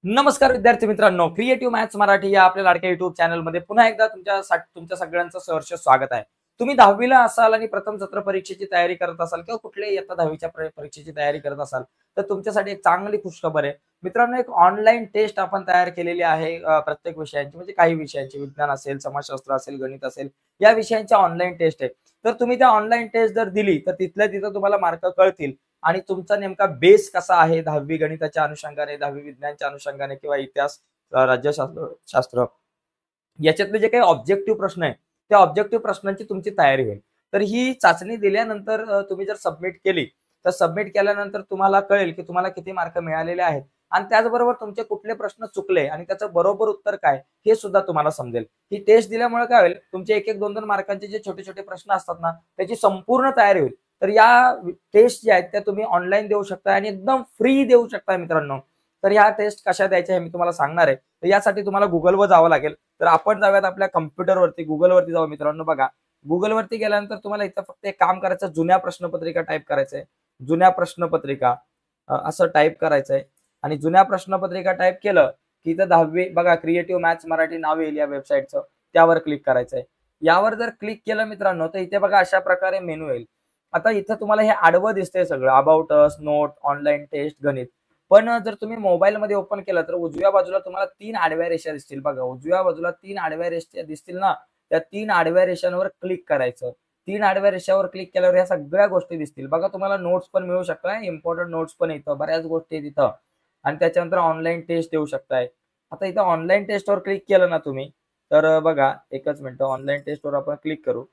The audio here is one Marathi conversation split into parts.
नमस्कार विद्यार्थी मित्रांनो, क्रिएटिव्ह मॅथ्स मराठी या आपल्या लाडक्या युट्यूब चॅनलमध्ये पुन्हा एकदा तुमच्या सगळ्यांचं सहर्ष स्वागत आहे. तुम्ही 10वीला असाल आणि प्रथम सत्र परीक्षेची तयारी करत असाल किंवा कुठल्याही इयत्ता 10वीच्या परीक्षेची तयारी करत असाल, तर तुमच्यासाठी एक चांगली खुशखबर आहे. मित्रांनो, एक ऑनलाईन टेस्ट आपण तयार केलेली आहे प्रत्येक विषयांची, म्हणजे काही विषयांची, विज्ञान असेल, समाजशास्त्र असेल, गणित असेल, या विषयांची ऑनलाईन टेस्ट आहे. तर तुम्ही त्या ऑनलाईन टेस्ट जर दिली तर तिथल्या तिथं तुम्हाला मार्क कळतील आणि तुमचा नेमका बेस कसा आहे 10वी गणिताच्या अनुषंगाने, 10वी विज्ञानच्या अनुषंगाने किंवा इतिहास, राज्यशास्त्र याच्यातले जे काही ऑब्जेक्टिव्ह प्रश्न आहे, त्या ऑब्जेक्टिव्ह प्रश्नांची तुमची तयारी होईल. तर ही चाचणी दिल्यानंतर तुम्ही जर सबमिट केली, तर सबमिट केल्यानंतर तुम्हाला कळेल की तुम्हाला किती मार्क मिळालेले आहेत आणि त्याचबरोबर तुमचे कुठले प्रश्न चुकले आणि त्याचं बरोबर उत्तर काय हे सुद्धा तुम्हाला समजेल. ही टेस्ट दिल्यामुळे काय होईल, तुमचे 1-1, 2-2 मार्कांचे जे छोटे छोटे प्रश्न असतात ना, त्याची संपूर्ण तयारी होईल. तर या टेस्ट ज्या आहेत त्या तुम्ही ऑनलाईन देऊ शकता आणि एकदम फ्री देऊ शकता मित्रांनो. तर ह्या टेस्ट कशा द्यायच्या हे मी तुम्हाला सांगणार आहे. तर यासाठी तुम्हाला गुगलवर जावं लागेल. तर आपण जाऊयात आपल्या कॉम्प्युटरवरती, गुगलवरती जाऊ मित्रांनो. बघा, गुगलवरती गेल्यानंतर तुम्हाला इथं फक्त एक काम करायचं, जुन्या प्रश्नपत्रिका टाईप करायचंय. जुन्या प्रश्नपत्रिका असं टाईप करायचंय आणि जुन्या प्रश्नपत्रिका टाईप केलं की इथं 10वी बघा, क्रिएटिव्ह मॅथ्स मराठी नाव येईल या वेबसाईटचं. त्यावर क्लिक करायचंय. यावर जर क्लिक केलं मित्रांनो, तर इथे बघा अशा प्रकारे मेनू येईल. आता इथं तुम्हाला हे आडवं दिसतंय सगळं, about us, note, online test, गणित. पण जर तुम्ही मोबाईलमध्ये ओपन केलं तर उजव्या बाजूला तुम्हाला 3 आडव्या रेषा दिसतील. बघा, उजव्या बाजूला 3 आडव्या रेषा दिसतील ना, त्या 3 आडव्या रेषांवर क्लिक करायचं. 3 आडव्या रेषावर क्लिक केल्यावर ह्या सगळ्या गोष्टी दिसतील. बघा, तुम्हाला नोट्स पण मिळू शकतात, इम्पॉर्टंट नोट्स पण येतं, बऱ्याच गोष्टी आहेत इथं आणि त्याच्यानंतर ऑनलाईन टेस्ट देऊ शकताय. आता इथं ऑनलाईन टेस्टवर क्लिक केलं ना तुम्ही, तर बघा एकच मिनिटं, ऑनलाईन टेस्टवर आपण क्लिक करू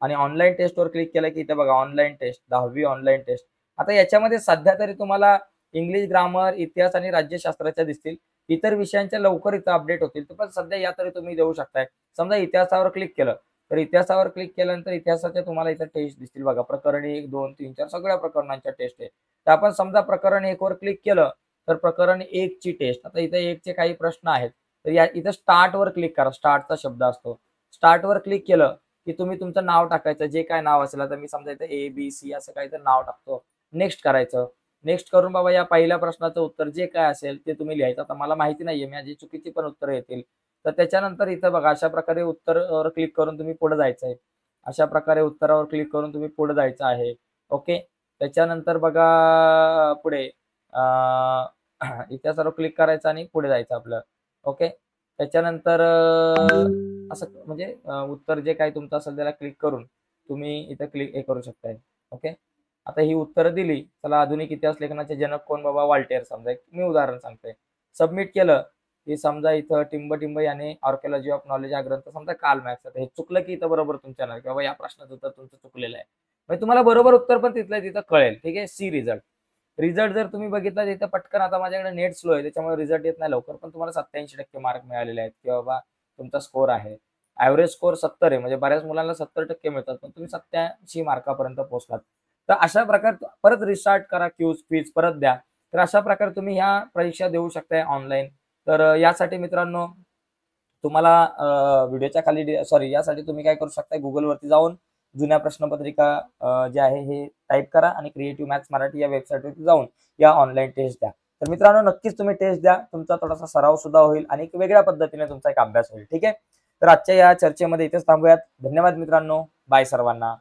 आणि ऑनलाईन टेस्टवर क्लिक केलं की इथे बघा ऑनलाईन टेस्ट, 10वी ऑनलाईन टेस्ट. आता याच्यामध्ये सध्या तरी तुम्हाला इंग्लिश, ग्रामर, इतिहास आणि राज्यशास्त्राच्या दिसतील. इतर विषयांच्या लवकर इथं अपडेट होतील. पण सध्या या तरी तुम्ही देऊ शकताय. समजा इतिहासावर क्लिक केलं, तर इतिहासावर क्लिक केल्यानंतर इतिहासाच्या तुम्हाला इथं टेस्ट दिसतील. बघा, प्रकरण 1, 2, 3, 4 सगळ्या प्रकरणांच्या टेस्ट आहे. तर आपण समजा प्रकरण 1 वर क्लिक केलं, तर प्रकरण 1 ची टेस्ट. आता इथे 1 चे काही प्रश्न आहेत. तर या इथं स्टार्टवर क्लिक करा. स्टार्टचा शब्द असतो. स्टार्टवर क्लिक केलं की तुम्ही तुमचं नाव टाकायचं, जे काय नाव असेल. आता मी समजा इथं A-B-C असं काहीतरी नाव टाकतो. नेक्स्ट करायचं. नेक्स्ट करून बाबा या पहिल्या प्रश्नाचं उत्तर जे काय असेल ते तुम्ही लिहायचं. आता मला माहिती नाहीये, माझी चुकीची पण उत्तरं येतील. तर त्याच्यानंतर इथं बघा अशा प्रकारे उत्तरवर क्लिक करून तुम्ही पुढे जायचं आहे. अशा प्रकारे उत्तरावर क्लिक करून तुम्ही पुढे जायचं आहे. ओके. त्याच्यानंतर बघा पुढे इतिहासावर क्लिक करायचं आणि पुढे जायचं आपलं. ओके. त्याच्यानंतर असं म्हणजे उत्तर जे काही तुमचं असेल त्याला क्लिक करून तुम्ही इथं क्लिक हे करू शकताय. ओके. आता ही उत्तरं दिली. चला, आधुनिक इतिहास लेखनाचे जनक कोण बाबा? वॉल्टेयर समजा, एक मी उदाहरण सांगतोय. सबमिट केलं की समजा इथं टिंब याने आर्किओलॉजी ऑफ नॉलेज हा ग्रंथ समजा कार्ल मॅर्क्सचा. हे चुकलं की इथं बरोबर तुमच्या येणार की बाबा या प्रश्नाचं उत्तर तुमचं चुकलेलं आहे. म्हणजे तुम्हाला बरोबर उत्तर पण तिथल्या तिथं कळेल. ठीक आहे. C result. रिझल्ट जर तुम्ही बघितला तिथं पटकन, आता माझ्याकडे नेट स्लो आहे त्याच्यामुळे रिझल्ट येत नाही लवकर, पण तुम्हाला 87% मार्क मिळालेले आहेत की बाबा तुमचा स्कोर आहे. ॲव्हरेज स्कोर 70 आहे, म्हणजे बऱ्याच मुलांना 70% मिळतात, पण तुम्ही 87 मार्कापर्यंत पोहोचलात. तर अशा प्रकारे परत रिस्टार्ट करा, क्वीज परत द्या. तर अशा प्रकारे तुम्ही ह्या परीक्षा देऊ शकताय ऑनलाईन. तर यासाठी मित्रांनो तुम्हाला व्हिडिओच्या खाली सॉरी, यासाठी तुम्ही काय करू शकता, गुगलवरती जाऊन जुन्या प्रश्नपत्रिका जे आहे हे टाईप करा आणि क्रिएटिव्ह मॅथ्स मराठी या वेबसाईटवरती जाऊन या ऑनलाईन टेस्ट द्या. तर मित्रांनो, नक्कीच तुम्ही टेस्ट द्या. तुमचा थोडासा सराव सुद्धा होईल आणि एक वेगळ्या पद्धतीने तुमचा एक अभ्यास होईल. ठीक आहे. तर आजच्या या चर्चेमध्ये इथेच थांबूयात. धन्यवाद मित्रांनो. बाय सर्वांना.